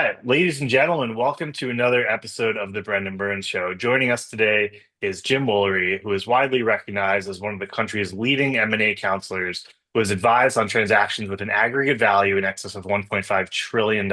right, ladies and gentlemen, welcome to another episode of the Brendan Burns Show. Joining us today is Jim Woolery, who is widely recognized as one of the country's leading M&A counselors, who has advised on transactions with an aggregate value in excess of $1.5 trillion.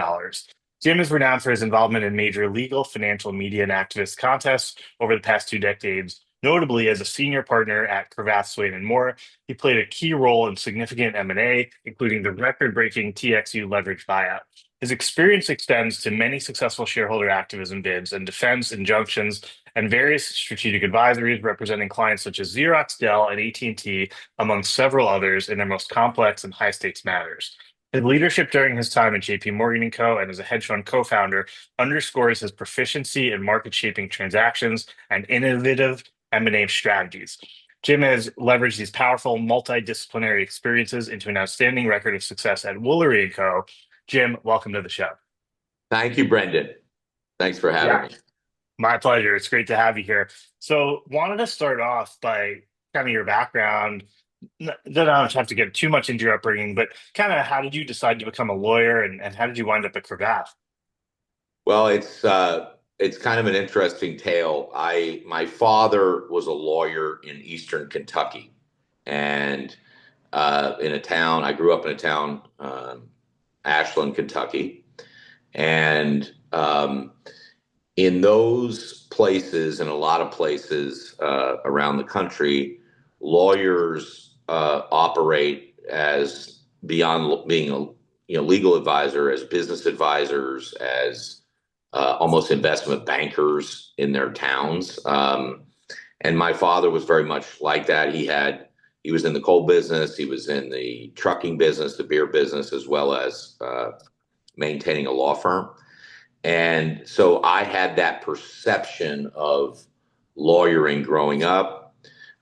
Jim is renowned for his involvement in major legal, financial, media, and activist contests over the past 2 decades. Notably, as a senior partner at Cravath, Swaine and Moore, he played a key role in significant M&A, including the record-breaking TXU leverage buyout. His experience extends to many successful shareholder activism bids and defense injunctions and various strategic advisories representing clients such as Xerox, Dell, and AT&T, among several others in their most complex and high-stakes matters. His leadership during his time at JP Morgan & Co. and as a hedge fund co-founder underscores his proficiency in market-shaping transactions and innovative M&A strategies. Jim has leveraged these powerful multidisciplinary experiences into an outstanding record of success at Woolery & Co. Jim, welcome to the show. Thank you, Brendan. Thanks for having me. My pleasure. It's great to have you here. So, wanted to start off by kind of your background. Then I don't have to get too much into your upbringing, but kind of how did you decide to become a lawyer and how did you wind up at Cravath? Well, it's kind of an interesting tale. My father was a lawyer in Eastern Kentucky, and in a town. I grew up in a town, Ashland, Kentucky, and in those places, and a lot of places around the country, lawyers operate as beyond being a legal advisor, as business advisors, as almost investment bankers in their towns. And my father was very much like that. He was in the coal business, he was in the trucking business, the beer business, as well as maintaining a law firm. And so I had that perception of lawyering growing up.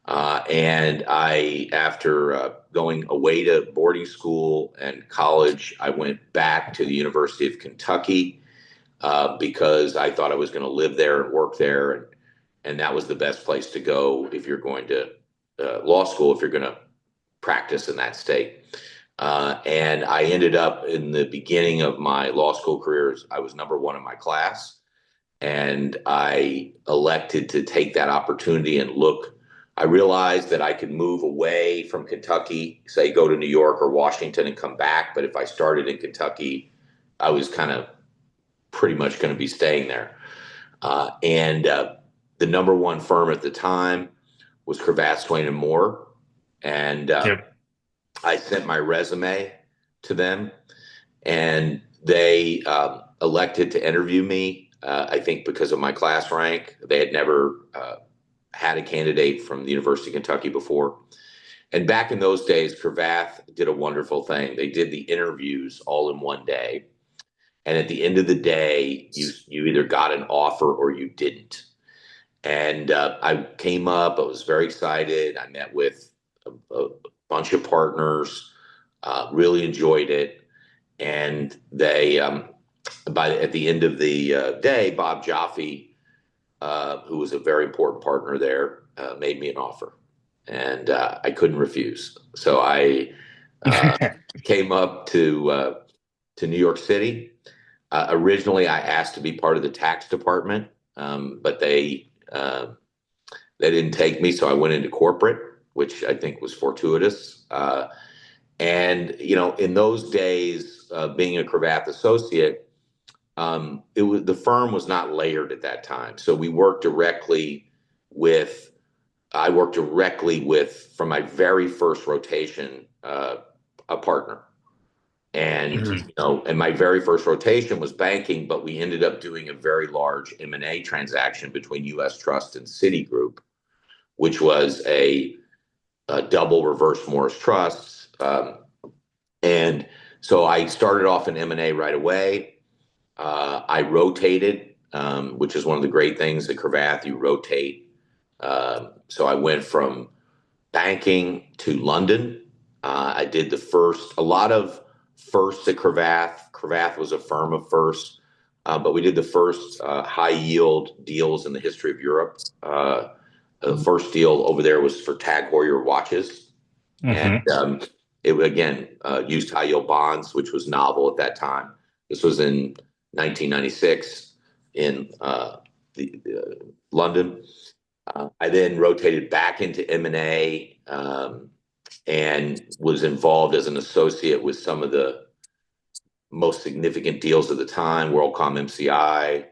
And after going away to boarding school and college, I went back to the University of Kentucky because I thought I was going to live there and work there. And that was the best place to go if you're going to law school, if you're going to practice in that state. And I ended up in the beginning of my law school career, I was number one in my class. And I elected to take that opportunity and look. I realized that I could move away from Kentucky, say go to New York or Washington and come back. But if I started in Kentucky, I was kind of pretty much going to be staying there. And the number one firm at the time was Cravath, Swaine and Moore. And I sent my resume to them, and they elected to interview me. I think because of my class rank. They had never had a candidate from the University of Kentucky before. And back in those days, Cravath did a wonderful thing. They did the interviews all in one day. And at the end of the day, you either got an offer or you didn't. And I came up, I was very excited. I met with a bunch of partners, really enjoyed it. And they, at the end of the day, Bob Jaffe, who was a very important partner there, made me an offer. And I couldn't refuse. So I came up to New York City. Originally, I asked to be part of the tax department, but they didn't take me, so I went into corporate, which I think was fortuitous. And in those days, being a Cravath associate, the firm was not layered at that time. So I worked directly with, from my very first rotation, a partner. And and my very first rotation was banking, but we ended up doing a very large M&A transaction between U.S. Trust and Citigroup, which was a double reverse Morris Trust. And so I started off in M&A right away. I rotated, which is one of the great things at Cravath, you rotate. So I went from banking to London. I did a lot of firsts at Cravath. Cravath was a firm of firsts, but we did the first high yield deals in the history of Europe. The first deal over there was for Tag Heuer watches. And it again used high yield bonds, which was novel at that time. This was in 1996 in London. I then rotated back into M&A, and was involved as an associate with some of the most significant deals of the time, WorldCom MCI,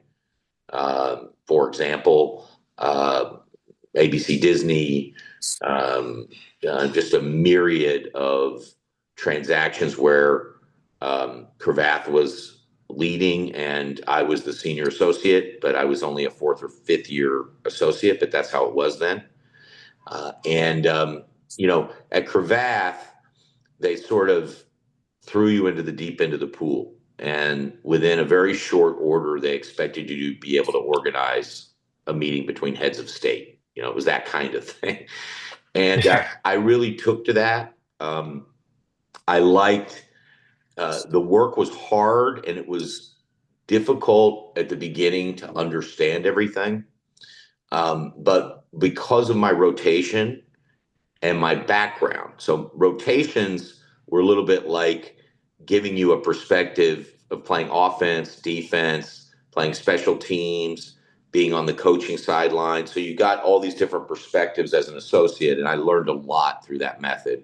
for example, ABC Disney, just a myriad of transactions where Cravath was leading and I was the senior associate, but I was only a fourth or fifth year associate, but that's how it was then. At Cravath, they sort of threw you into the deep end of the pool. And within a very short order, they expected you to be able to organize a meeting between heads of state. It was that kind of thing. And I really took to that. I liked the work was hard and it was difficult at the beginning to understand everything. But because of my rotation and my background, so rotations were a little bit like giving you a perspective of playing offense, defense, playing special teams, being on the coaching sideline. So you got all these different perspectives as an associate, and I learned a lot through that method.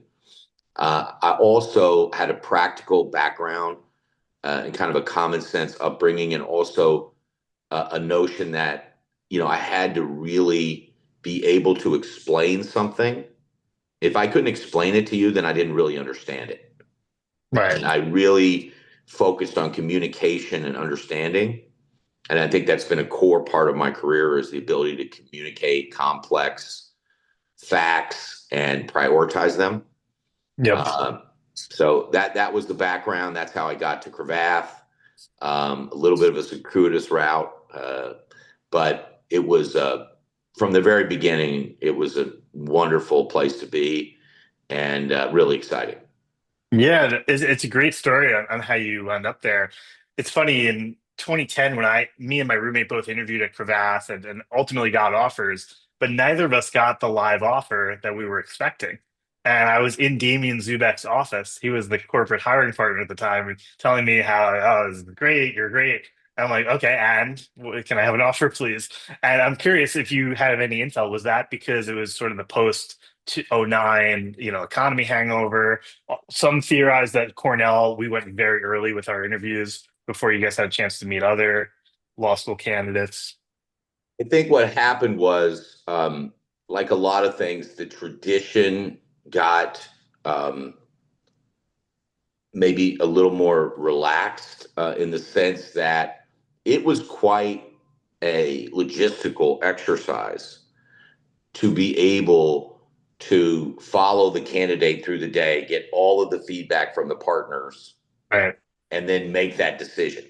I also had a practical background and kind of a common sense upbringing, and also a notion that, I had to really be able to explain something. If I couldn't explain it to you, then I didn't really understand it. Right. And I really focused on communication and understanding. And I think that's been a core part of my career, is the ability to communicate complex facts and prioritize them. Yep. So that was the background. That's how I got to Cravath. A little bit of a circuitous route, but it was from the very beginning. It was a wonderful place to be, and really exciting. Yeah, it's a great story on how you wound up there. It's funny, in 2010, when me and my roommate both interviewed at Cravath and ultimately got offers, but neither of us got the live offer that we were expecting. And I was in Damien Zubek's office. He was the corporate hiring partner at the time, and telling me how, oh, this is great, you're great. And I'm like, okay, and can I have an offer, please? And I'm curious if you have any intel. Was that because it was sort of the post '09, economy hangover? Some theorize that Cornell, we went very early with our interviews before you guys had a chance to meet other law school candidates. I think what happened was, like a lot of things, the tradition got maybe a little more relaxed, in the sense that it was quite a logistical exercise to be able to follow the candidate through the day, get all of the feedback from the partners, Right. and then make that decision.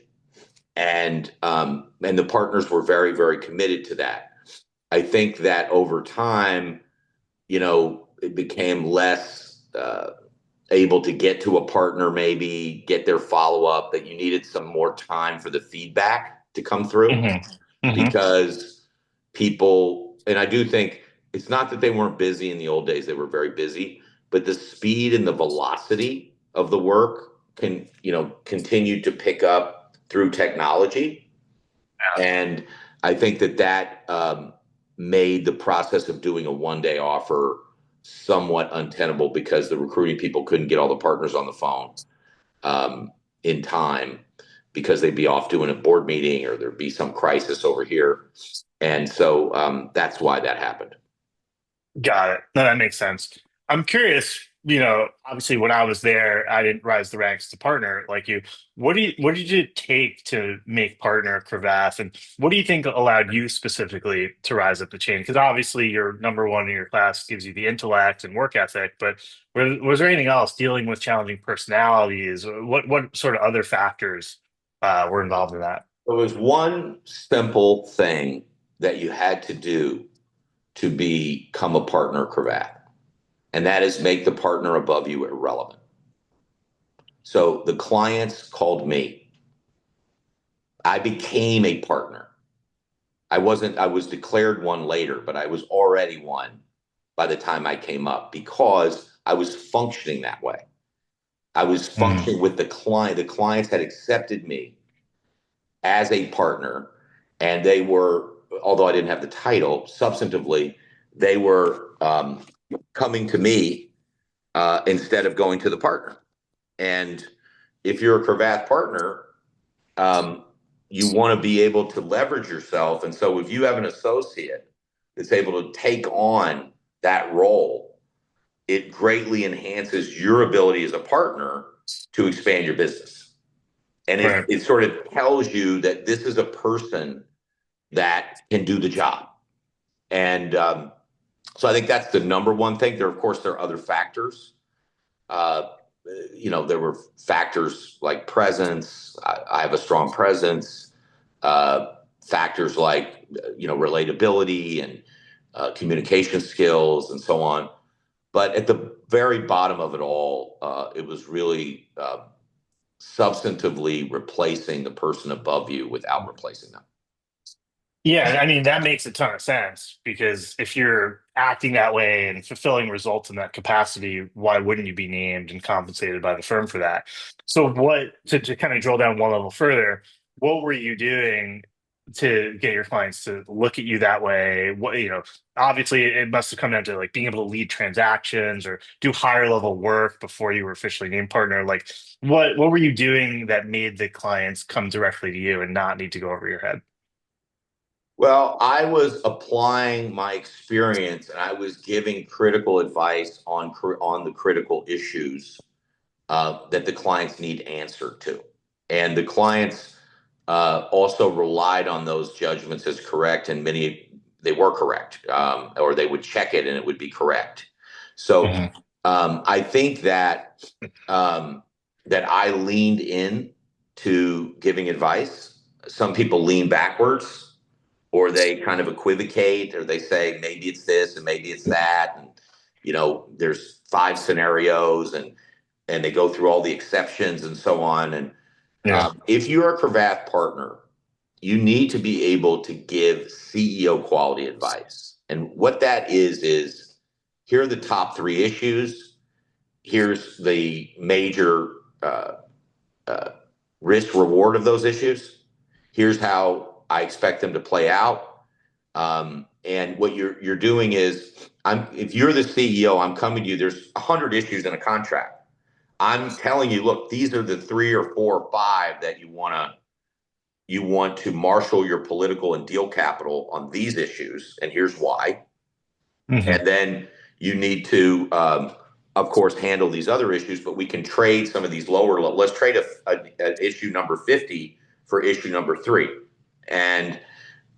And the partners were very, very committed to that. I think that over time, it became less able to get to a partner, maybe get their follow up, that you needed some more time for the feedback to come through, because people, and I do think it's not that they weren't busy in the old days, they were very busy, but the speed and the velocity of the work continued to pick up through technology. And I think that made the process of doing a one-day offer somewhat untenable, because the recruiting people couldn't get all the partners on the phone in time, because they'd be off doing a board meeting or there'd be some crisis over here. And so that's why that happened. Got it. No, that makes sense. I'm curious, obviously when I was there, I didn't rise the ranks to partner like you. What did you take to make partner at Cravath? And what do you think allowed you specifically to rise up the chain? Because obviously you're number one in your class, gives you the intellect and work ethic, but was there anything else, dealing with challenging personalities? What sort of other factors were involved in that? There was one simple thing that you had to do to become a partner at Cravath, and that is make the partner above you irrelevant. So the clients called me. I became a partner. I was declared one later, but I was already one by the time I came up, because I was functioning that way. I was functioning with the client. The clients had accepted me as a partner, and they were, although I didn't have the title, substantively, they were coming to me instead of going to the partner. And if you're a Cravath partner, um, you want to be able to leverage yourself. And so if you have an associate that's able to take on that role, it greatly enhances your ability as a partner to expand your business. And it, Right. it sort of tells you that this is a person that can do the job. And so I think that's the number one thing. There, of course, there are other factors. Uh, there were factors like presence. I have a strong presence. Factors like, relatability and communication skills and so on. But at the very bottom of it all, it was really substantively replacing the person above you without replacing them. Yeah, I mean, that makes a ton of sense because if you're acting that way and fulfilling results in that capacity, why wouldn't you be named and compensated by the firm for that? So, to kind of drill down one level further, what were you doing to get your clients to look at you that way? Obviously, it must have come down to like being able to lead transactions or do higher level work before you were officially named partner. Like, what were you doing that made the clients come directly to you and not need to go over your head? Well, I was applying my experience and I was giving critical advice on the critical issues that the clients need answered to. And the clients also relied on those judgments as correct, and many they were correct, or they would check it and it would be correct. So Mhm. I think that I leaned in to giving advice. Some people lean backwards, or they kind of equivocate, or they say maybe it's this and maybe it's that, and there's five scenarios, and they go through all the exceptions and so on. And Yeah. if you're a Cravath partner, you need to be able to give CEO quality advice. And what that is here are the top three issues. Here's the major uh, uh, risk reward of those issues. Here's how I expect them to play out. And what you're doing is, if you're the CEO, I'm coming to you. There's 100 issues in a contract. I'm telling you, look, these are the three or four or five that you want to marshal your political and deal capital on these issues, and here's why. Mhm. And then you need to, of course, handle these other issues. But we can trade some of these lower. Let's trade a issue number 50 for issue number 3, and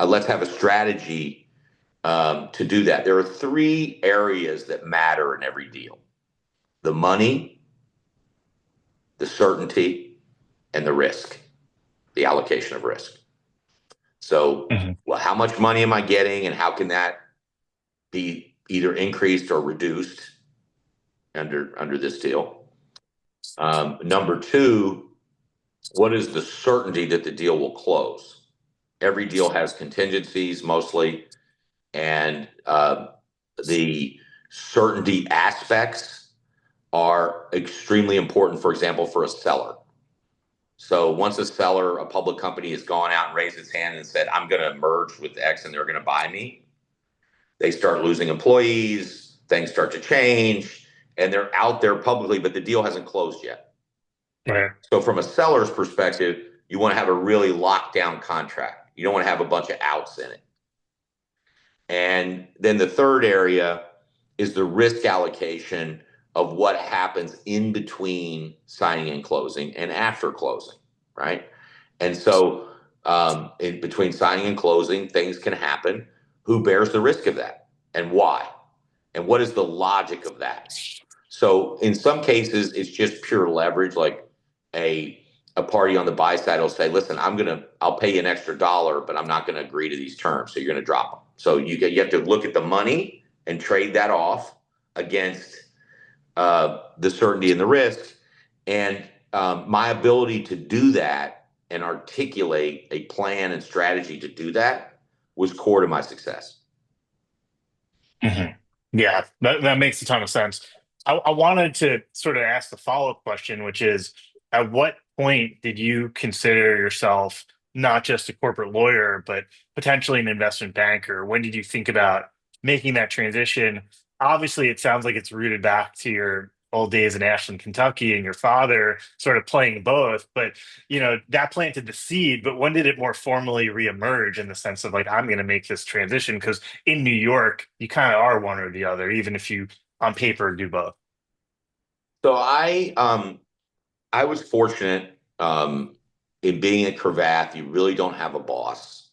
let's have a strategy to do that. There are 3 areas that matter in every deal: the money, the certainty, and the risk, the allocation of risk. So, Mhm. well, how much money am I getting, and how can that be either increased or reduced under this deal? Number 2, what is the certainty that the deal will close? Every deal has contingencies mostly, and the certainty aspects are extremely important. For example, for a seller. So once a public company, has gone out and raised its hand and said, I'm going to merge with X and they're going to buy me, they start losing employees, things start to change, and they're out there publicly, but the deal hasn't closed yet. Right. So from a seller's perspective, you want to have a really locked down contract. You don't want to have a bunch of outs in it. And then the third area is the risk allocation of what happens in between signing and closing and after closing, right? And so, in between signing and closing, things can happen. Who bears the risk of that, and why? And what is the logic of that? So, in some cases, it's just pure leverage. Like a a party on the buy side will say, "Listen, I'll pay you an extra dollar, but I'm not gonna agree to these terms. So you're gonna drop them." So you have to look at the money and trade that off against the certainty and the risk. And my ability to do that and articulate a plan and strategy to do that was core to my success. Mhm. Yeah, that makes a ton of sense. I wanted to sort of ask the follow-up question, which is, at what point did you consider yourself not just a corporate lawyer, but potentially an investment banker? When did you think about making that transition? Obviously, it sounds like it's rooted back to your old days in Ashland, Kentucky, and your father sort of playing both. But that planted the seed. But when did it more formally reemerge in the sense of like, I'm going to make this transition? Because in New York, you kind of are one or the other, even if you on paper do both. So I was fortunate in being at Cravath. You really don't have a boss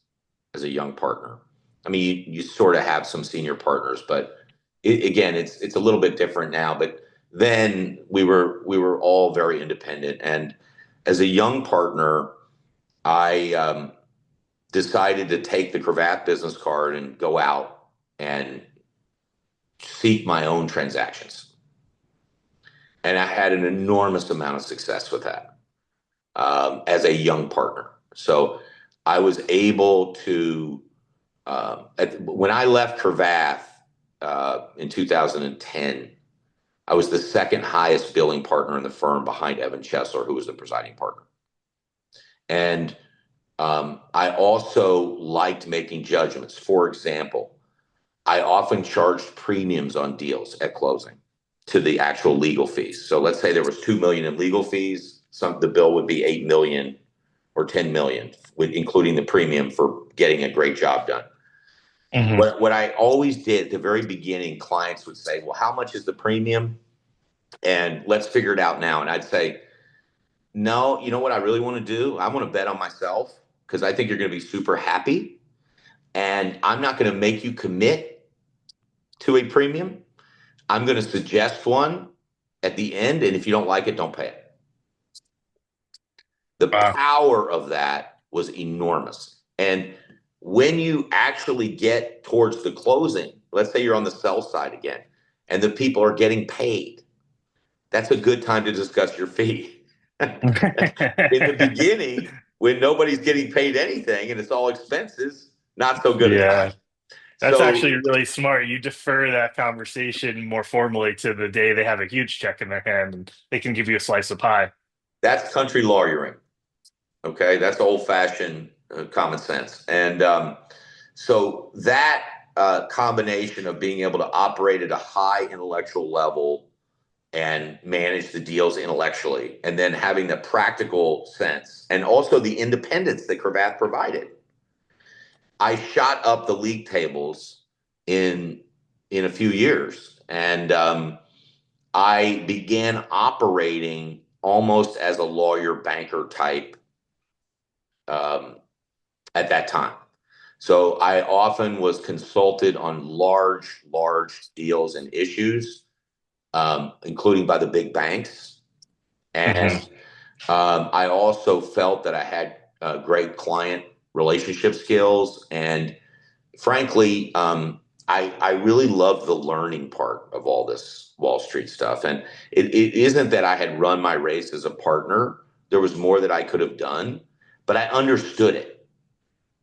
as a young partner. I mean, you sort of have some senior partners, but again, it's a little bit different now. But then we were all very independent, and as a young partner, I decided to take the Cravath business card and go out and seek my own transactions, and I had an enormous amount of success with that as a young partner. So I was able to when I left Cravath in 2010, I was the second highest billing partner in the firm behind Evan Chesler, who was the presiding partner. And I also liked making judgments. For example, I often charged premiums on deals at closing to the actual legal fees. So let's say there was 2 million in legal fees, the bill would be 8 million or 10 million, with including the premium for getting a great job done. Hmm. What I always did at the very beginning, clients would say, "Well, how much is the premium? And let's figure it out now." And I'd say, "No, you know what I really want to do? I want to bet on myself because I think you're going to be super happy. And I'm not going to make you commit to a premium. I'm going to suggest one at the end. And if you don't like it, don't pay it." The Wow. power of that was enormous. And when you actually get towards the closing, let's say you're on the sell side again, and the people are getting paid, that's a good time to discuss your fee. In the beginning, when nobody's getting paid anything and it's all expenses, not so good a time. Yeah. That's So actually really smart. You defer that conversation more formally to the day they have a huge check in their hand and they can give you a slice of pie. that's country lawyering. Okay, that's old fashioned common sense. And so that combination of being able to operate at a high intellectual level and manage the deals intellectually, and then having the practical sense and also the independence that Cravath provided. I shot up the league tables in a few years, and I began operating almost as a lawyer banker type um, at that time. So I often was consulted on large deals and issues, including by the big banks. And Hmm. I also felt that I had great client relationship skills. And frankly, I really loved the learning part of all this Wall Street stuff. And it isn't that I had run my race as a partner, there was more that I could have done, but I understood it.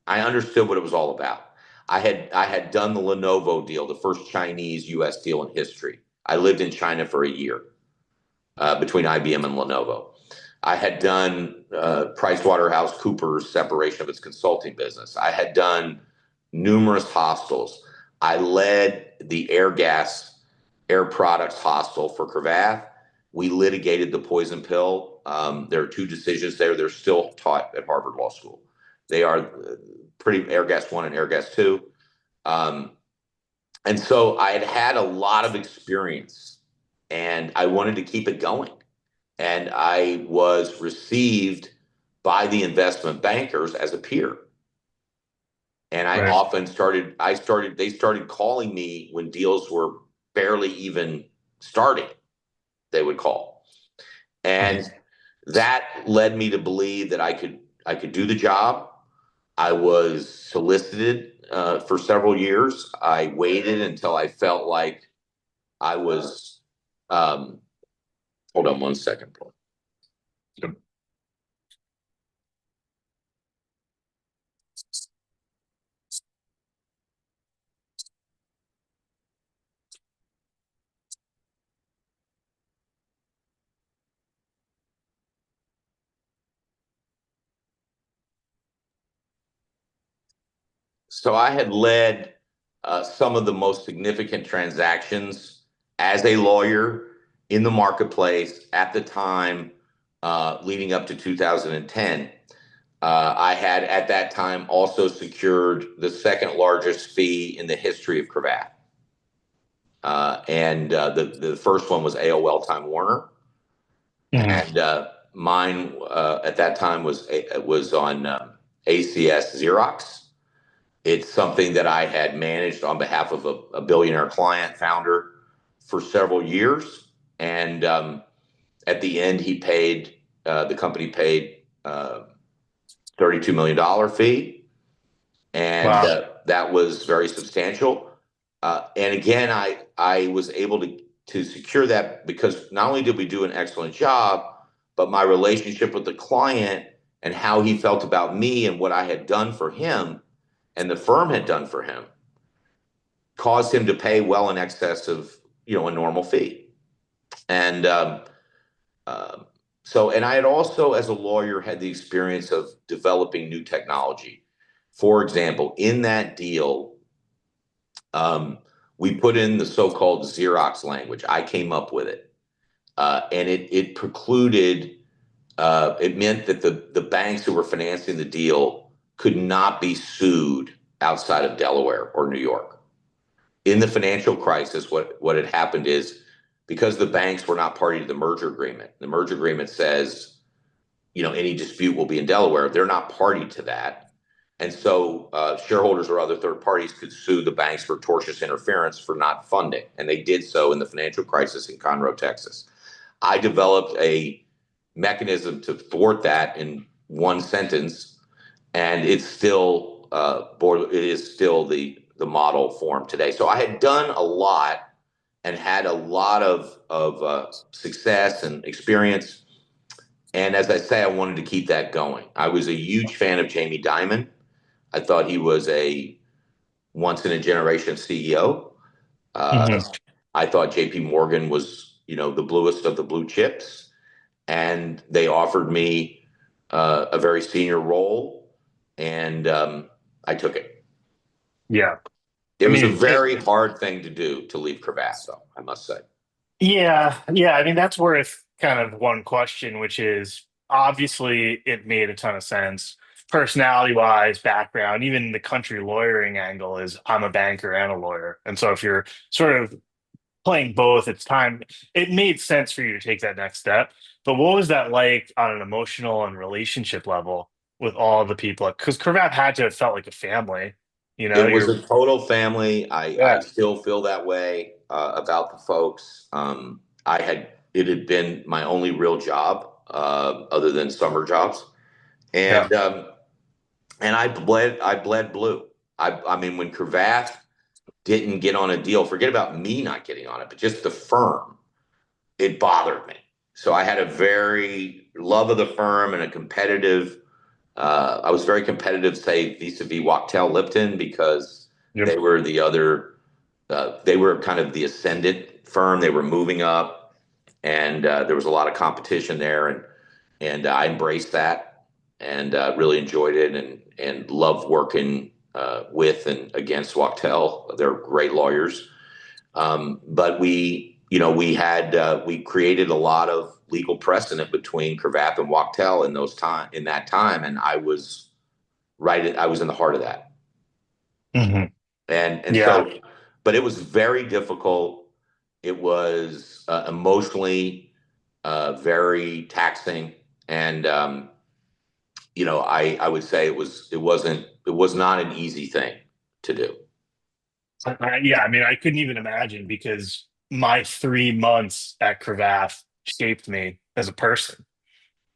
I understood what it was all about. I had done the Lenovo deal, the first Chinese U.S. deal in history. I lived in China for a year between IBM and Lenovo. I had done PricewaterhouseCoopers separation of its consulting business. I had done numerous hostels. I led the air products hostel for Cravath. We litigated the poison pill. There are two decisions there. They're still taught at Harvard Law School. They are pretty Airgas 1 and Airgas 2. Um, and so I had had a lot of experience and I wanted to keep it going. And I was received by the investment bankers as a peer. And Right. they started calling me when deals were barely even starting, they would call. Mhm. And that led me to believe that I could do the job. I was solicited for several years. I waited until I felt like I was. Um, hold on one second. So I had led some of the most significant transactions as a lawyer in the marketplace at the time leading up to 2010. I had at that time also secured the second largest fee in the history of Cravath. And the first one was AOL Time Warner. Mhm. And mine at that time was on ACS Xerox. It's something that I had managed on behalf of a billionaire client founder for several years. And at the end, the company paid $32 million fee. And Wow. that was very substantial. And again, I was able to secure that because not only did we do an excellent job, but my relationship with the client and how he felt about me and what I had done for him and the firm had done for him caused him to pay well in excess of a normal fee. And um, and I had also, as a lawyer, had the experience of developing new technology. For example, in that deal, um, we put in the so-called Xerox language. I came up with it, and it precluded. It meant that the banks who were financing the deal could not be sued outside of Delaware or New York. In the financial crisis, what had happened is because the banks were not party to the merger agreement. The merger agreement says, any dispute will be in Delaware. They're not party to that. And so shareholders or other third parties could sue the banks for tortious interference for not funding. And they did so in the financial crisis in Conroe, Texas. I developed a mechanism to thwart that in one sentence, and it is still the model form today. So I had done a lot and had a lot of success and experience. And as I say, I wanted to keep that going. I was a huge fan of Jamie Dimon. I thought he was a once in a generation CEO. Uh, Mhm. I thought JP Morgan was, the bluest of the blue chips. And they offered me a very senior role, and I took it. Yeah. It I was a mean, very hard thing to do to leave Cravath, though, I must say. yeah, yeah. I mean, that's worth kind of one question, which is obviously it made a ton of sense. Personality wise, background, even the country lawyering angle is I'm a banker and a lawyer. And so if you're sort of playing both, it's time. It made sense for you to take that next step. But what was that like on an emotional and relationship level with all the people? Because Cravath had to have felt like a family. It was You're a total family. I yeah, still feel that way about the folks. It had been my only real job other than summer jobs, yeah. and I bled blue. I mean, when Cravath didn't get on a deal, forget about me not getting on it, but just the firm, it bothered me. So I had a very love of the firm and a competitive. I was very competitive, say vis-a-vis Wachtell Lipton, because Yep. they were the other. They were kind of the ascendant firm. They were moving up, and there was a lot of competition there, and I embraced that and really enjoyed it, and loved working with and against Wachtell. They're great lawyers. But we created a lot of legal precedent between Cravath and Wachtell in that time, and I was in the heart of that, Hmm. and Yeah. so, but it was very difficult. It was emotionally very taxing, and I would say it was not an easy thing to do. Yeah, I mean, I couldn't even imagine because my 3 months at Cravath shaped me as a person.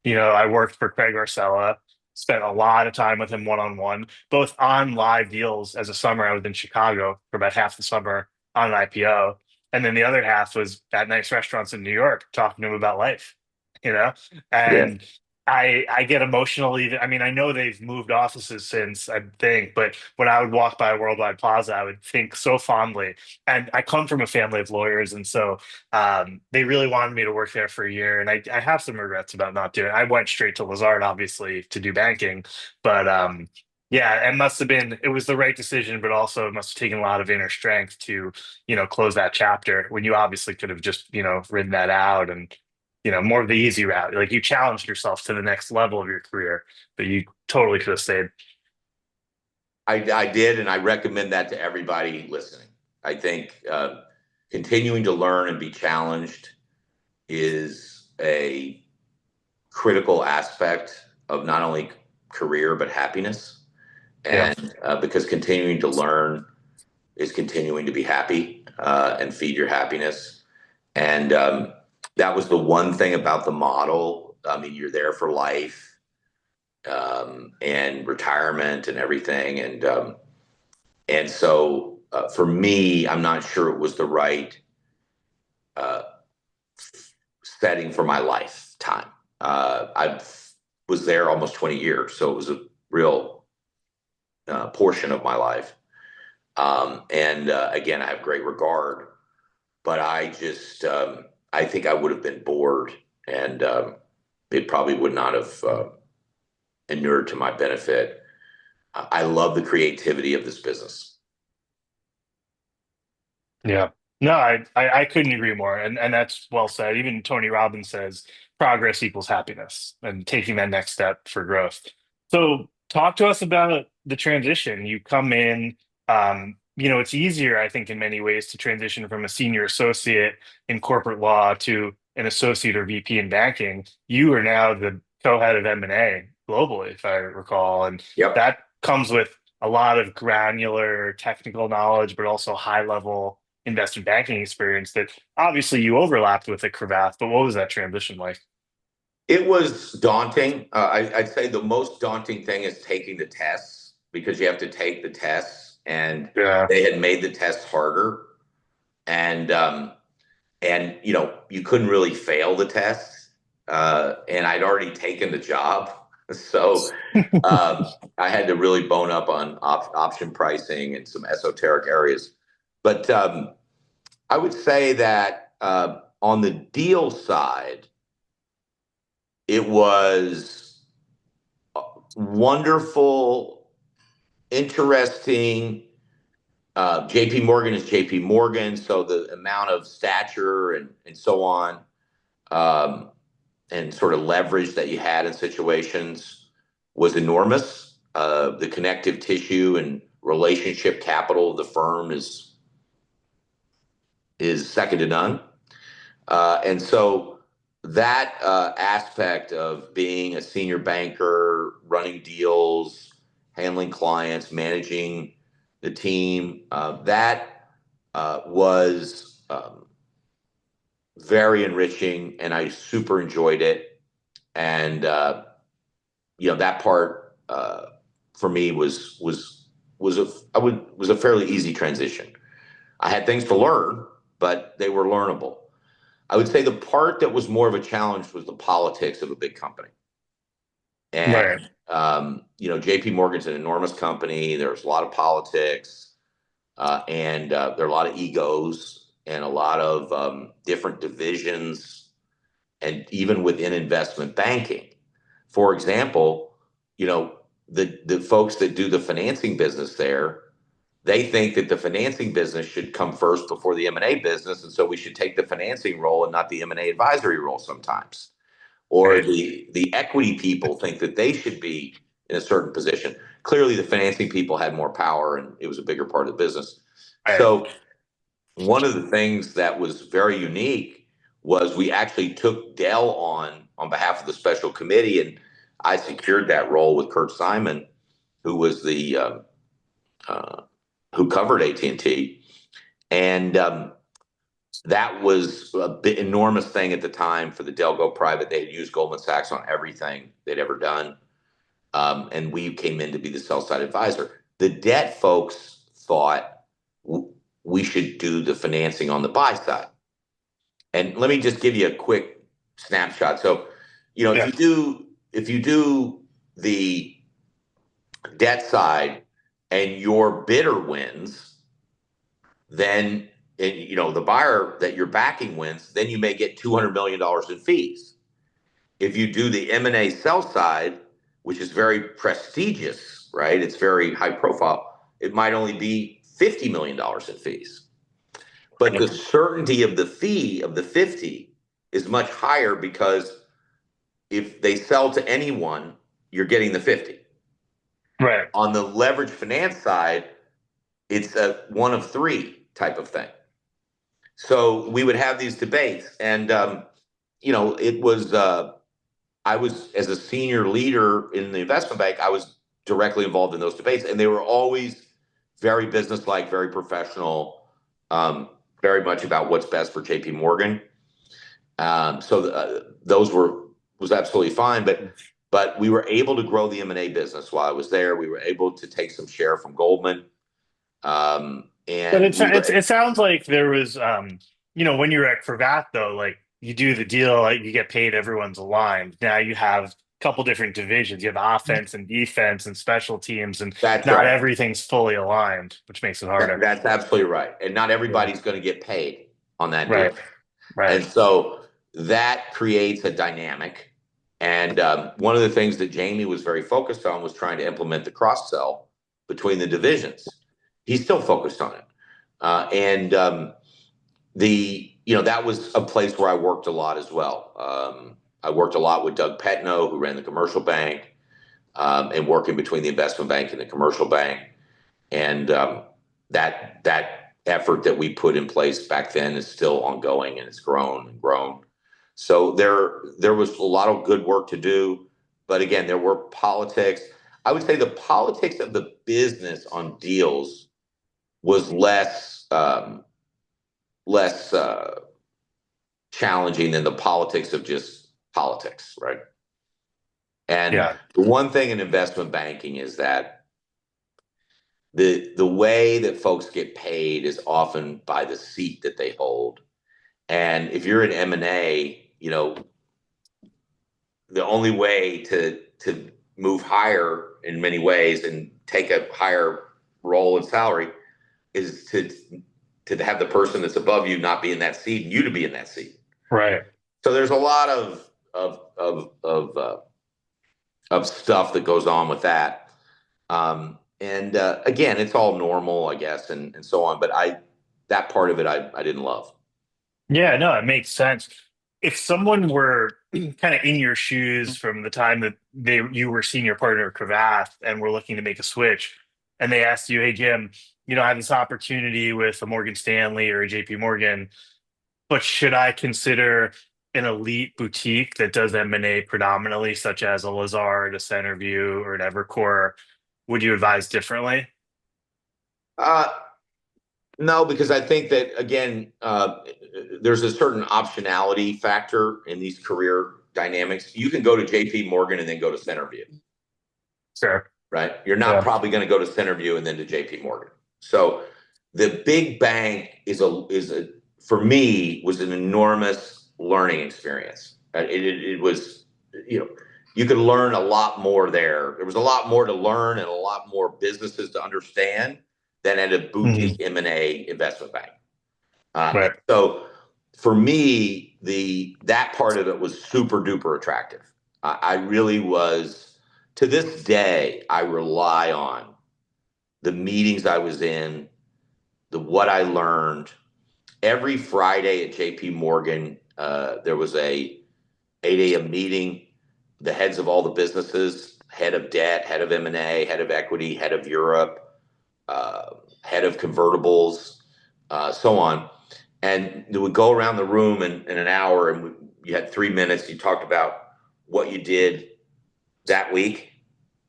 I worked for Craig Arcella, spent a lot of time with him one on one, both on live deals. As a summer, I was in Chicago for about half the summer on an IPO. And then the other half was at nice restaurants in New York talking to him about life, you know? Yeah. And I get emotional even. I mean, I know they've moved offices since, I think, but when I would walk by Worldwide Plaza, I would think so fondly. And I come from a family of lawyers, and so they really wanted me to work there for a year, and I have some regrets about not doing it. I went straight to Lazard, obviously, to do banking, but Yeah, it was the right decision, but also it must have taken a lot of inner strength to, close that chapter when you obviously could have just, ridden that out and, more of the easy route. Like you challenged yourself to the next level of your career, but you totally could have stayed. I did, and I recommend that to everybody listening. I think continuing to learn and be challenged is a critical aspect of not only career but happiness. Yeah. And because continuing to learn is continuing to be happy and feed your happiness. And that was the one thing about the model. I mean, you're there for life and retirement and everything. And so for me, I'm not sure it was the right uh, setting for my lifetime. I was there almost 20 years, so it was a real portion of my life. And again, I have great regard, but I think I would have been bored, and it probably would not have inured to my benefit. I love the creativity of this business. Yeah. No, I couldn't agree more. And that's well said. Even Tony Robbins says progress equals happiness and taking that next step for growth. So talk to us about the transition. You come in, it's easier, I think, in many ways to transition from a senior associate in corporate law to an associate or VP in banking. You are now the co-head of M&A globally, if I recall. And Yep. that comes with a lot of granular technical knowledge, but also high level investment banking experience that obviously you overlapped with at Cravath, but what was that transition like? It was daunting. I'd say the most daunting thing is taking the tests because you have to take the tests, and Yeah. they had made the tests harder, and you couldn't really fail the tests, and I'd already taken the job, so I had to really bone up on option pricing and some esoteric areas. But I would say that on the deal side, it was wonderful, interesting. JP Morgan is JP Morgan, so the amount of stature and so on, um, and sort of leverage that you had in situations was enormous. The connective tissue and relationship capital of the firm is second to none. And so that aspect of being a senior banker, running deals, handling clients, managing the team, that was very enriching, and I super enjoyed it. And that part for me was a fairly easy transition. I had things to learn, but they were learnable. I would say the part that was more of a challenge was the politics of a big company. Right. And JP Morgan's an enormous company. There's a lot of politics, and there are a lot of egos and a lot of different divisions, and even within investment banking. For example, the folks that do the financing business there, they think that the financing business should come first before the M&A business, and so we should take the financing role and not the M&A advisory role sometimes. Or Right. the equity people think that they should be in a certain position. Clearly, the financing people had more power, and it was a bigger part of the business. Right. So one of the things that was very unique was we actually took Dell on behalf of the special committee, and I secured that role with Kurt Simon, who was the uh, who covered AT&T, and that was a bit enormous thing at the time for the Dell go private. They had used Goldman Sachs on everything they'd ever done, and we came in to be the sell side advisor. The debt folks thought we should do the financing on the buy side. And let me just give you a quick snapshot. So, if Yeah. you do the debt side and your bidder wins, then the buyer that you're backing wins, then you may get $200 million in fees. If you do the M&A sell side, which is very prestigious fees, right? It's very high profile. It might only be $50 million in fees. But the certainty of the fee of the 50 is much higher because if they sell to anyone, you're getting the 50. Right. On the leverage finance side, it's a one of three type of thing. So we would have these debates, and it was I was, as a senior leader in the investment bank, I was directly involved in those debates, and they were always very businesslike, very professional, very much about what's best for J.P. Morgan. Those was absolutely fine, but we were able to grow the M&A business while I was there. We were able to take some share from Goldman, But and we were it sounds like there was, when you're at Cravath though, like you do the deal, like you get paid, everyone's aligned. Now you have a couple different divisions. You have offense and defense and special teams, and that's not right. everything's fully aligned, which makes it harder. That's absolutely right. And not Yeah. everybody's going to get paid on that deal. Right. Right. And so that creates a dynamic. And one of the things that Jamie was very focused on was trying to implement the cross sell between the divisions. He's still focused on it. That was a place where I worked a lot as well. I worked a lot with Doug Petno, who ran the commercial bank, and working between the investment bank and the commercial bank. And that effort that we put in place back then is still ongoing, and it's grown and grown. So there was a lot of good work to do, but again, there were politics. I would say the politics of the business on deals was less challenging than the politics of just politics, right? And Yeah. the one thing in investment banking is that the way that folks get paid is often by the seat that they hold. And if you're in M&A, the only way to move higher in many ways and take a higher role in salary is to have the person that's above you not be in that seat and you to be in that seat. Right. So there's a lot of stuff that goes on with that. And again, it's all normal, I guess, and so on. But that part of it, I didn't love. Yeah, no, it makes sense. If someone were kind of in your shoes from the time that you were senior partner at Cravath and were looking to make a switch, and they asked you, "Hey Jim, I have this opportunity with a Morgan Stanley or a JP Morgan, but should I consider an elite boutique that does M&A predominantly, such as a Lazard, a Centerview, or an Evercore? Would you advise differently?" Uh, no, because I think that again, there's a certain optionality factor in these career dynamics. You can go to J.P. Morgan and then go to Centerview, Sure. right? You're not Yeah. probably going to go to Centerview and then to J.P. Morgan. So the big bank is for me was an enormous learning experience. It was, you could learn a lot more there. There was a lot more to learn and a lot more businesses to understand than at a Mhm. boutique M&A investment bank. And Right. so for me, that part of it was super duper attractive. I really was, to this day, I rely on the meetings I was in, what I learned. Every Friday at JP Morgan, there was a 8 a.m. meeting. The heads of all the businesses, head of debt, head of M&A, head of equity, head of Europe, head of convertibles, so on. And they would go around the room in an hour, and you had 3 minutes. You talked about what you did that week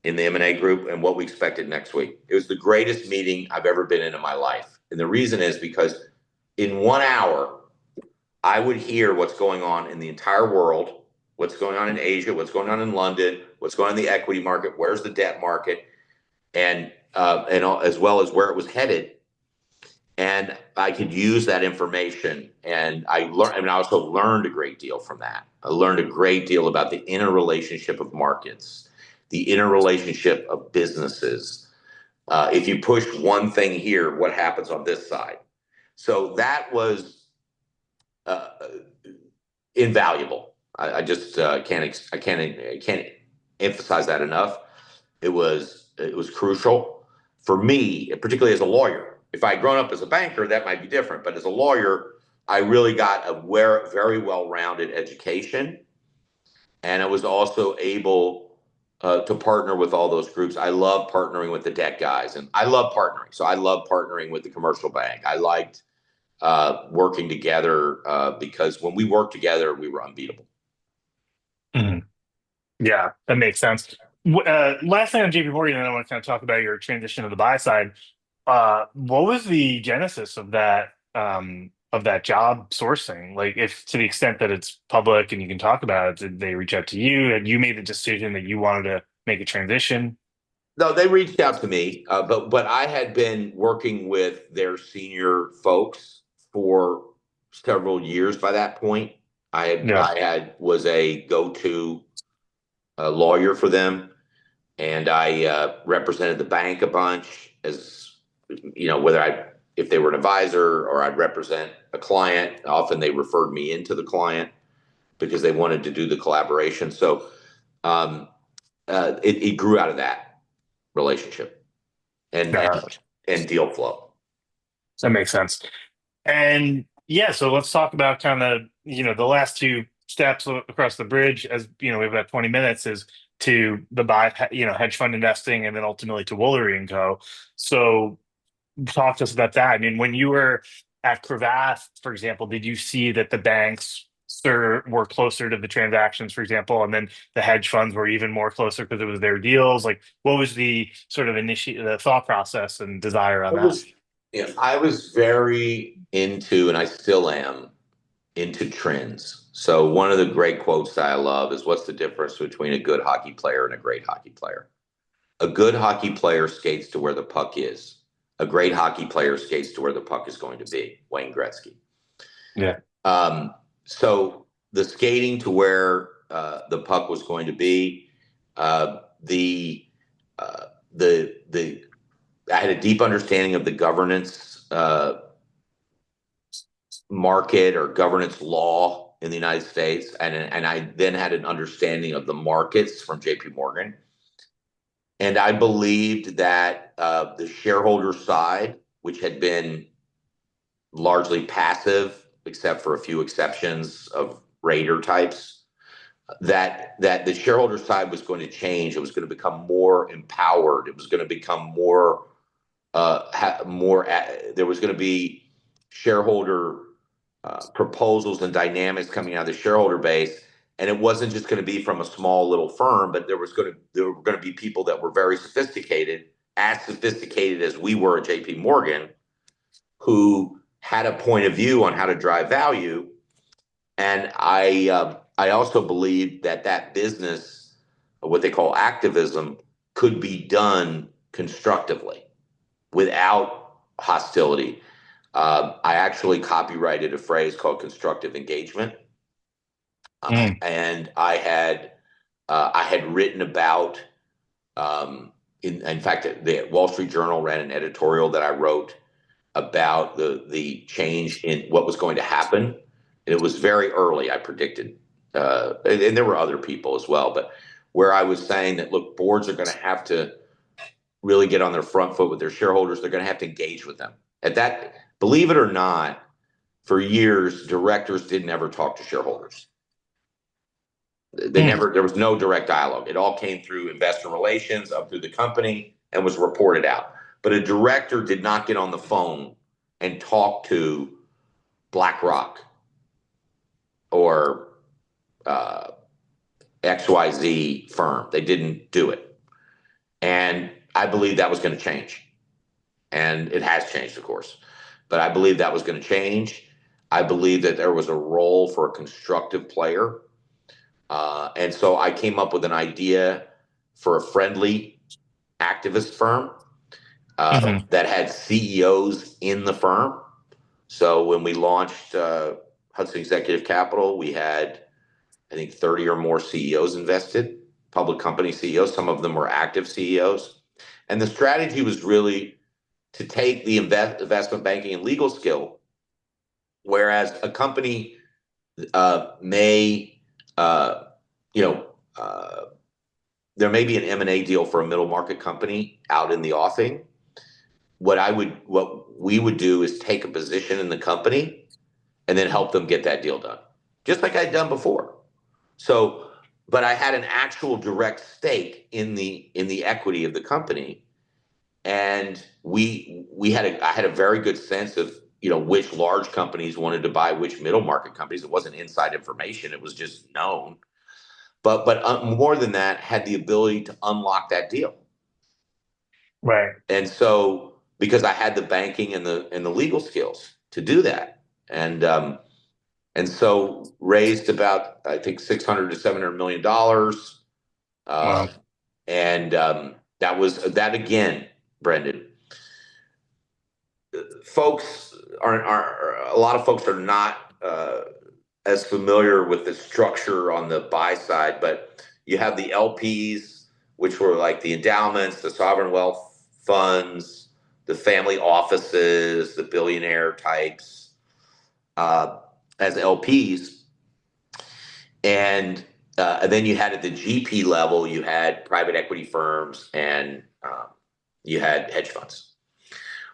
in the M&A group and what we expected next week. It was the greatest meeting I've ever been in my life. And the reason is because in 1 hour, I would hear what's going on in the entire world, what's going on in Asia, what's going on in London, what's going on in the equity market, where's the debt market, and as well as where it was headed. And I could use that information, and I also learned a great deal from that. I learned a great deal about the interrelationship of markets, the interrelationship of businesses. If you push one thing here, what happens on this side? So that was uh, invaluable. I just can't emphasize that enough. It was it was crucial for me, particularly as a lawyer. If I had grown up as a banker, that might be different. But as a lawyer, I really got a very well-rounded education, and I was also able to partner with all those groups. I love partnering with the debt guys, and I love partnering. So I love partnering with the commercial bank. I liked working together because when we worked together, we were unbeatable. Mhm. Yeah, that makes sense. Last thing on JP Morgan, and I want to kind of talk about your transition to the buy side. What was the genesis of that job sourcing? Like, if to the extent that it's public and you can talk about it, did they reach out to you and you made the decision that you wanted to make a transition? No, they reached out to me, but I had been working with their senior folks for several years by that point. Yeah. I was a go-to lawyer for them, and I represented the bank a bunch as whether I if they were an advisor or I'd represent a client. Often they referred me into the client because they wanted to do the collaboration. So um, it grew out of that relationship and Uh, deal flow. that makes sense. And yeah, so let's talk about kind of, the last two steps across the bridge. As we have about 20 minutes, is to the buy, hedge fund investing, and then ultimately to Woolery and Co. So talk to us about that. I mean, when you were at Cravath, for example, did you see that the banks were closer to the transactions, for example, and then the hedge funds were even more closer because it was their deals? Like, what was the sort of the thought process and desire on I that? was, I was very into, and I still am into trends. So one of the great quotes that I love is, "What's the difference between a good hockey player and a great hockey player? A good hockey player skates to where the puck is. A great hockey player skates to where the puck is going to be." Wayne Gretzky. Yeah. So the skating to where the puck was going to be, the uh, the I had a deep understanding of the governance market or governance law in the United States, and I then had an understanding of the markets from J.P. Morgan, and I believed that the shareholder side, which had been largely passive, except for a few exceptions of raider types, that the shareholder side was going to change. It was going to become more empowered. It was going to become more there was going to be shareholder proposals and dynamics coming out of the shareholder base, and it wasn't just going to be from a small little firm, but there were going to be people that were very sophisticated, as sophisticated as we were at J.P. Morgan, who had a point of view on how to drive value. And I also believe that business, what they call activism, could be done constructively without hostility. I actually copyrighted a phrase called constructive engagement, Mm. and I had written about. In fact, the Wall Street Journal ran an editorial that I wrote about the change in what was going to happen, and it was very early. I predicted, and there were other people as well, but where I was saying that, look, boards are going to have to really get on their front foot with their shareholders. They're going to have to engage with them. At that, believe it or not, for years, directors didn't ever talk to shareholders. Mm. There was no direct dialogue. It all came through investor relations, up through the company, and was reported out. But a director did not get on the phone and talk to BlackRock or uh, XYZ firm. They didn't do it. And I believe that was going to change. And it has changed, of course. But I believe that was going to change. I believe that there was a role for a constructive player. And so I came up with an idea for a friendly activist firm Hmm. that had CEOs in the firm. So when we launched Hudson Executive Capital, we had, I think, 30 or more CEOs invested, public company CEOs. Some of them were active CEOs. And the strategy was really to take the investment banking and legal skill, whereas a company may, uh, you know, uh, there may be an M&A deal for a middle market company out in the offing. What we would do is take a position in the company and then help them get that deal done, just like I'd done before. So, but I had an actual direct stake in the equity of the company, and I had a very good sense of which large companies wanted to buy which middle market companies. It wasn't inside information; it was just known. But more than that, had the ability to unlock that deal. Right. And so, because I had the banking and the legal skills to do that, and so raised about, I think, 600 to 700 million dollars, Wow. and that was that again, Brendan. Folks are a lot of folks are not as familiar with the structure on the buy side, but you have the LPs, which were like the endowments, the sovereign wealth funds, the family offices, the billionaire types, as LPs. And then you had at the GP level, you had private equity firms, and you had hedge funds.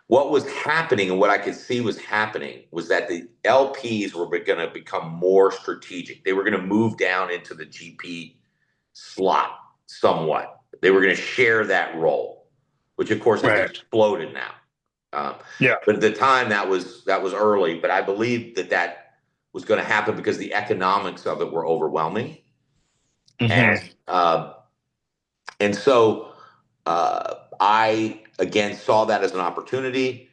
What was happening, and what I could see was happening, was that the LPs were going to become more strategic. They were going to move down into the GP slot somewhat. They were going to share that role, which of course has Right. exploded now. Yeah. But at the time, that was early. But I believe that was going to happen because the economics of it were overwhelming, Hmm. and so I again saw that as an opportunity,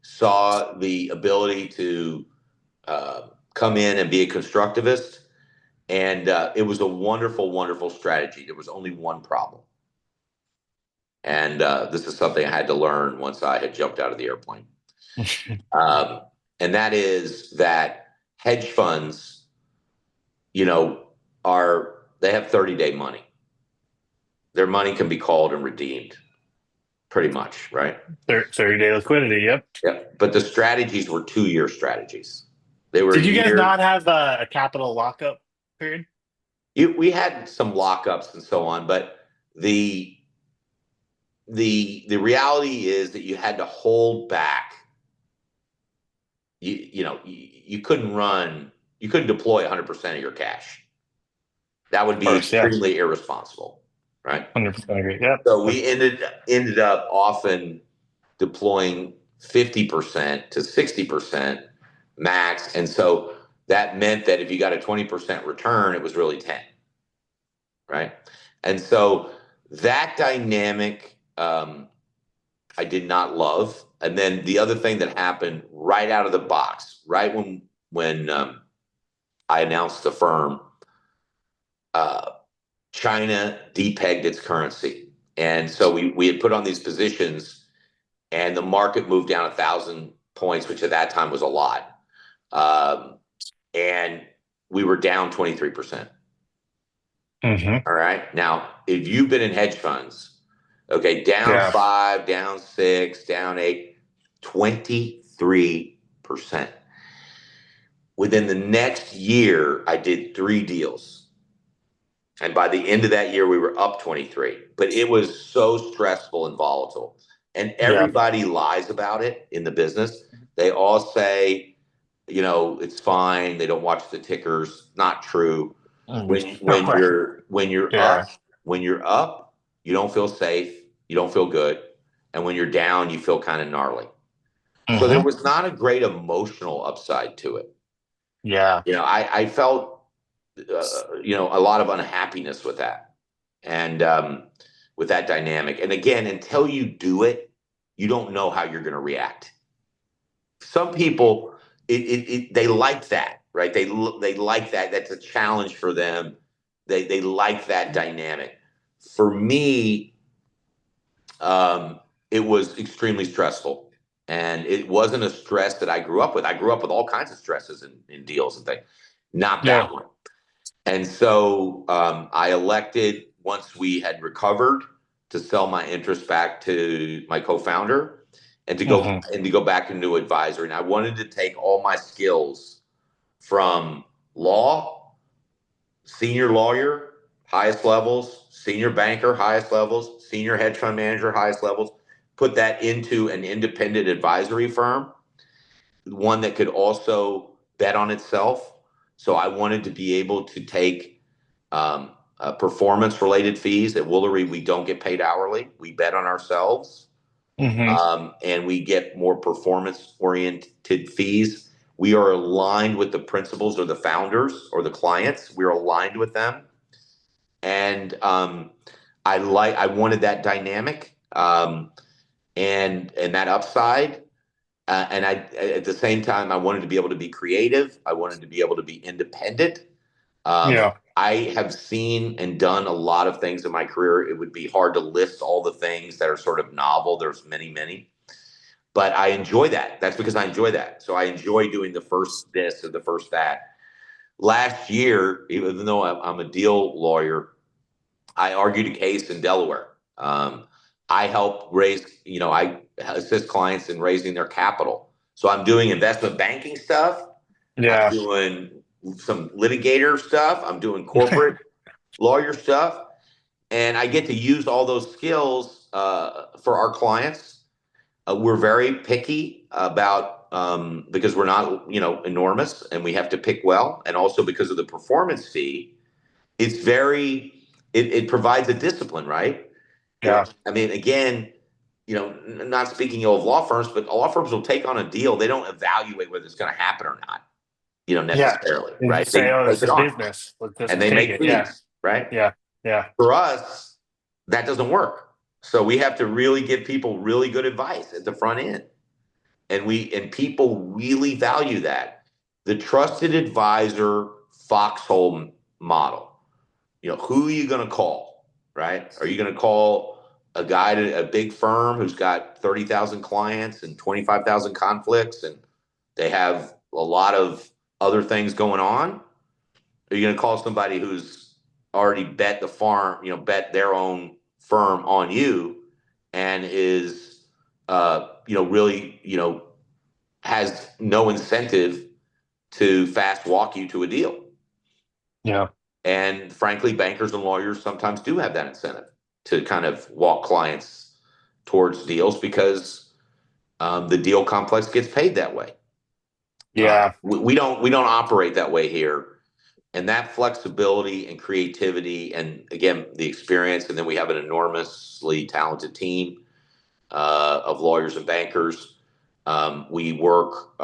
saw the ability to come in and be a constructivist, and it was a wonderful, wonderful strategy. There was only one problem, and this is something I had to learn once I had jumped out of the airplane, um, and that is that hedge funds, they have 30-day money. Their money can be called and redeemed pretty much, right? 30-day liquidity. Yep. Yeah. But the strategies were 2-year strategies. They were a Did you guys year. not have a capital lockup period? We had some lockups and so on, but the the reality is that you had to hold back. You couldn't deploy 100% of your cash. That would Of be course. Yeah. extremely irresponsible, right? 100% agree. Yep. So we ended up often deploying 50% to 60% max. And so that meant that if you got a 20% return, it was really 10, right? And so that dynamic, I did not love. And then the other thing that happened right out of the box, right when I announced the firm, uh, China depegged its currency. And so we had put on these positions, and the market moved down 1,000 points, which at that time was a lot. And we were down 23%. Hmm. All right. Now, if you've been in hedge funds, okay, down Yeah. 5, down 6, down 8, 23%. Within the next year, I did 3 deals. And by the end of that year, we were up 23. But it was so stressful and volatile. And Yeah. everybody lies about it in the business. They all say, it's fine. They don't watch the tickers. Not true. When when Right. you're when you're Yeah. up, when you're up, you don't feel safe. You don't feel good. And when you're down, you feel kind of gnarly. So there Hmm. was not a great emotional upside to it. Yeah. I felt a lot of unhappiness with that, and with that dynamic. And again, until you do it, you don't know how you're going to react. Some people, they like that, right? They like that. That's a challenge for them. They like that dynamic. For me, it was extremely stressful. And it wasn't a stress that I grew up with. I grew up with all kinds of stresses in deals and things, not Yeah. that one. And so I elected, once we had recovered, to sell my interest back to my co-founder, and to go Hmm. back into advisory. And I wanted to take all my skills from law, senior lawyer, highest levels, senior banker, highest levels, senior hedge fund manager, highest levels, put that into an independent advisory firm, one that could also bet on itself. So I wanted to be able to take performance related fees. At Woolery, we don't get paid hourly. We bet on ourselves, Hmm. and we get more performance oriented fees. We are aligned with the principals or the founders or the clients. We're aligned with them. And I wanted that dynamic, and that upside. And I, at the same time, I wanted to be able to be creative. I wanted to be able to be independent. Yeah. I have seen and done a lot of things in my career. It would be hard to list all the things that are sort of novel. There's many, many, but I enjoy that. That's because I enjoy that. So I enjoy doing the first this or the first that. Last year, even though I'm a deal lawyer, I argued a case in Delaware. I help raise, I assist clients in raising their capital. So I'm doing investment banking stuff. I'm Yeah. doing some litigator stuff. I'm doing corporate lawyer stuff. And I get to use all those skills for our clients. We're very picky about because we're not, enormous, and we have to pick well. And also because of the performance fee, it's very, it provides a discipline, right? Yeah. I mean, again, not speaking ill of law firms, but law firms will take on a deal. They don't evaluate whether it's going to happen or not, Yeah. necessarily, You right? just say, They oh, take this it is on business. Let's and just they take make it. Yeah. fees, right? Yeah. Yeah. For us, that doesn't work. So we have to really give people really good advice at the front end. And people really value that. The trusted advisor foxhole model. Who are you going to call, right? Are you going to call a guy to a big firm who's got 30,000 clients and 25,000 conflicts and they have a lot of other things going on? Are you going to call somebody who's already bet the farm, bet their own firm on you and is, really, has no incentive to fast walk you to a deal? Yeah. And frankly, bankers and lawyers sometimes do have that incentive to kind of walk clients towards deals because the deal complex gets paid that way. Yeah. We don't operate that way here, and that flexibility and creativity, and again the experience, and then we have an enormously talented team of lawyers and bankers. We work.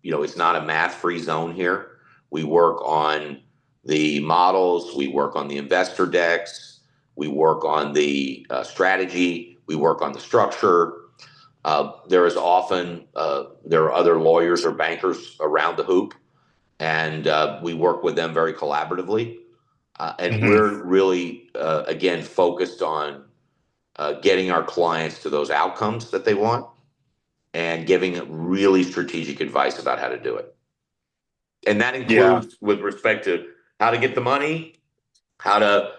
It's not a math-free zone here. We work on the models. We work on the investor decks. We work on the strategy. We work on the structure. There is often there are other lawyers or bankers around the hoop, and we work with them very collaboratively. And Hmm. we're really again focused on getting our clients to those outcomes that they want and giving really strategic advice about how to do it. And that Yeah. includes with respect to how to get the money, how to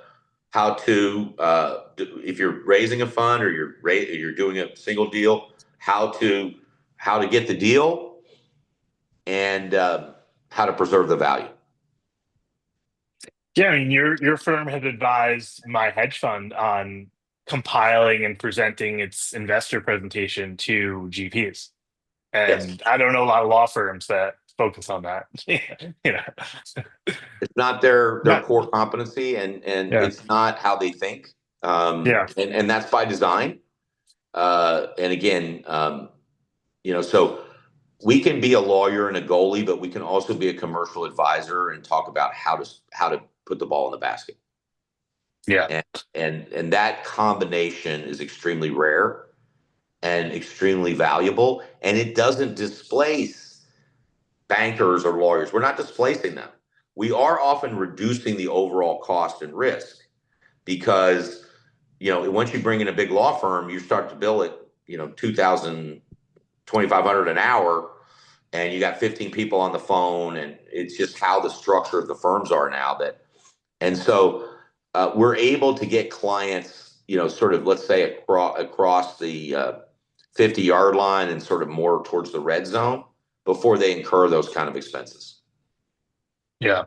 if you're raising a fund or you're doing a single deal, how to get the deal, and how to preserve the value. Yeah. I mean, your firm had advised my hedge fund on compiling and presenting its investor presentation to GPs. Yes, And I don't know a lot of law firms that focus on that. You know. it's not their Not, core competency, and yeah. it's not how they think, Yeah. and that's by design. And again, so we can be a lawyer and a goalie, but we can also be a commercial advisor and talk about how to put the ball in the basket. Yeah. And and that combination is extremely rare and extremely valuable, and it doesn't displace bankers or lawyers. We're not displacing them. We are often reducing the overall cost and risk because once you bring in a big law firm, you start to bill it 2,000, 2,500 an hour, and you got 15 people on the phone, and it's just how the structure of the firms are now. And so we're able to get clients, sort of, let's say, across the 50-yard line and sort of more towards the red zone before they incur those kind of expenses. Yeah.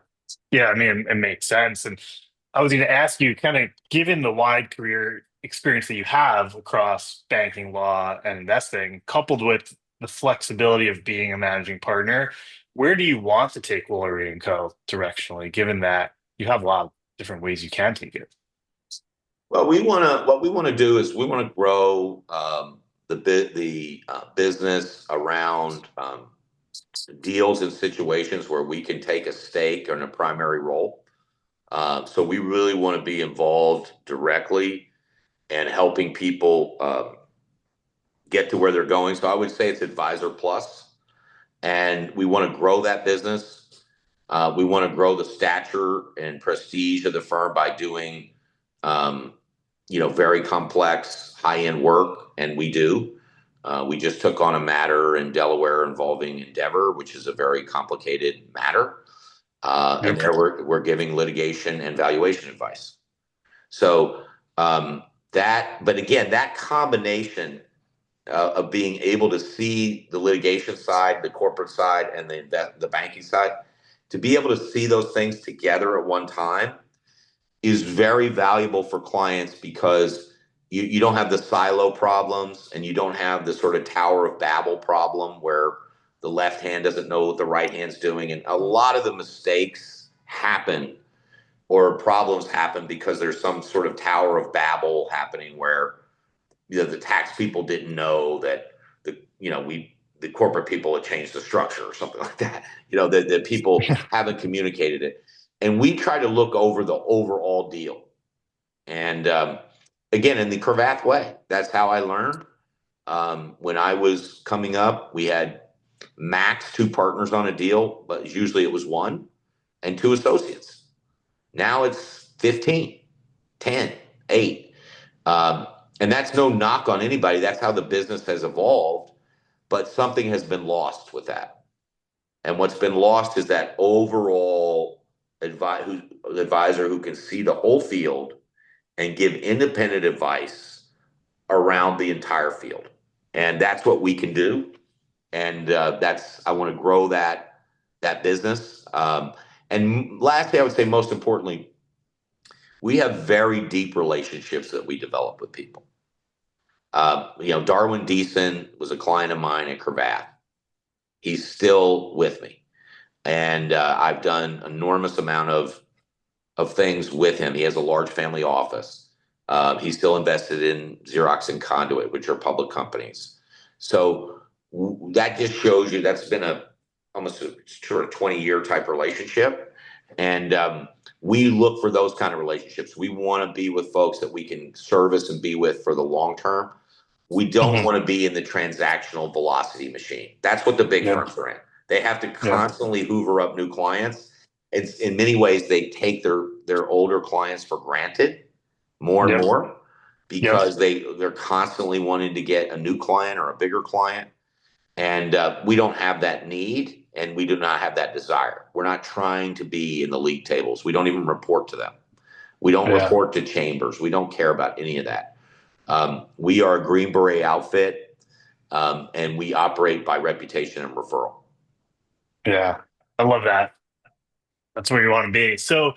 Yeah. I mean, it makes sense. And I was going to ask you, kind of given the wide career experience that you have across banking, law, and investing, coupled with the flexibility of being a managing partner, where do you want to take Woolery and Co. directionally, given that you have a lot of different ways you can take it? Well, what we want to do is we want to grow the business around deals and situations where we can take a stake in a primary role. So we really want to be involved directly and helping people get to where they're going. So I would say it's advisor plus, and we want to grow that business. We want to grow the stature and prestige of the firm by doing, um, very complex, high-end work, and we do. We just took on a matter in Delaware involving Endeavor, which is a very complicated matter, and Yep. there we're giving litigation and valuation advice. So but again, that combination of being able to see the litigation side, the corporate side, and the banking side, to be able to see those things together at one time is very valuable for clients because you don't have the silo problems and you don't have the sort of Tower of Babel problem where the left hand doesn't know what the right hand's doing. And a lot of the mistakes happen or problems happen because there's some sort of Tower of Babel happening where the tax people didn't know that the corporate people had changed the structure or something like that. The people haven't communicated it, and we try to look over the overall deal. And again, in the Cravath way, that's how I learned. When I was coming up, we had max two partners on a deal, but usually it was one and two associates. Now it's 15, 10, 8. Um, and that's no knock on anybody. That's how the business has evolved. But something has been lost with that. And what's been lost is that overall advisor who can see the whole field and give independent advice around the entire field. And that's what we can do. And I want to grow that business. And lastly, I would say most importantly, we have very deep relationships that we develop with people. Darwin Deason was a client of mine at Cravath. He's still with me, and I've done enormous amount of things with him. He has a large family office. He's still invested in Xerox and Conduit, which are public companies. So that just shows you that's been almost a sort of 20-year type relationship, and we look for those kind of relationships. We want to be with folks that we can service and be with for the long term. We don't Mhm. want to be in the transactional velocity machine. That's what the big Yep. firms are in. They have to Yep. constantly hoover up new clients. It's in many ways they take their older clients for granted more and Yep. more Yep. because they're constantly wanting to get a new client or a bigger client, and we don't have that need and we do not have that desire. We're not trying to be in the league tables. We don't even report to them. We don't Yeah. report to chambers. We don't care about any of that. We are a Green Beret outfit, and we operate by reputation and referral. Yeah. I love that. That's where you want to be. So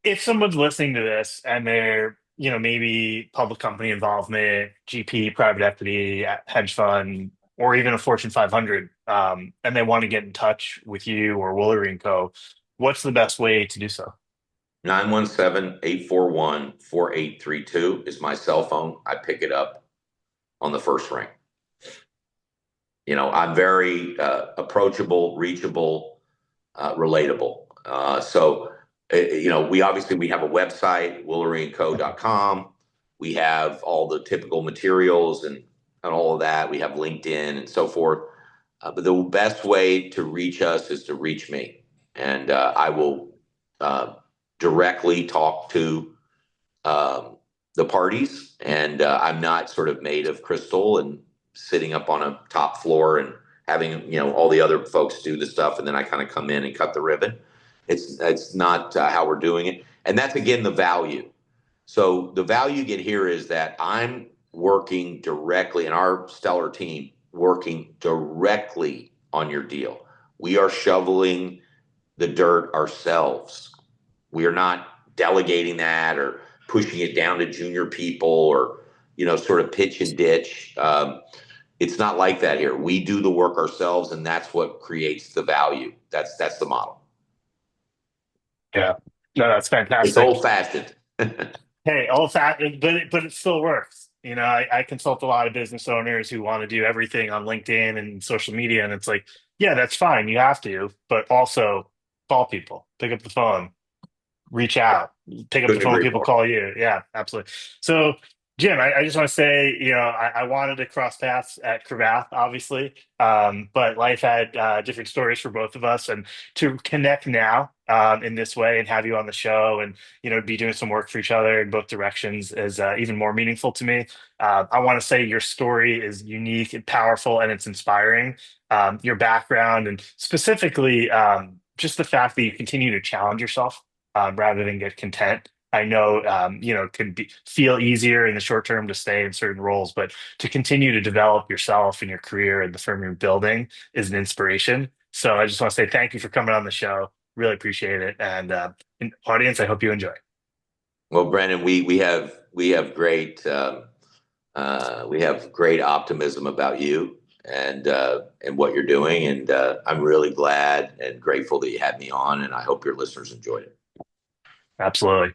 if someone's listening to this and they're, maybe public company involvement, GP, private equity, hedge fund, or even a Fortune 500, and they want to get in touch with you or Woolery and Co., what's the best way to do so? 917-841-4832 is my cell phone. I pick it up on the first ring. I'm very approachable, reachable, relatable. We have a website, wooleryandco.com. We have all the typical materials and all of that. We have LinkedIn and so forth. But the best way to reach us is to reach me. And I will directly talk to the parties. And I'm not sort of made of crystal and sitting up on a top floor and having all the other folks do the stuff, and then I kind of come in and cut the ribbon. It's not how we're doing it, and that's again the value. So the value you get here is that I'm working directly, and our stellar team working directly on your deal. We are shoveling the dirt ourselves. We are not delegating that or pushing it down to junior people or, sort of pitch and ditch. It's not like that here. We do the work ourselves, and that's what creates the value. That's the model. Yeah. No, that's It's fantastic. old fashioned. Hey, old fashioned, but it still works. I consult a lot of business owners who want to do everything on LinkedIn and social media, and it's like, yeah, that's fine. You have to, but also call people, pick up the phone, reach out, pick up the Couldn't phone when agree people more. call you. Yeah, absolutely. So, Jim, I just want to say, I wanted to cross paths at Cravath, obviously, but life had different stories for both of us, and to connect now in this way and have you on the show, and be doing some work for each other in both directions is even more meaningful to me. I want to say your story is unique and powerful, and it's inspiring. Your background, and specifically just the fact that you continue to challenge yourself rather than get content. I know, it can feel easier in the short term to stay in certain roles, but to continue to develop yourself and your career and the firm you're building is an inspiration. So I just want to say thank you for coming on the show. Really appreciate it. And audience, I hope you enjoy. Well, Brendan, we have great optimism about you and what you're doing, and I'm really glad and grateful that you had me on, and I hope your listeners enjoyed it. Absolutely.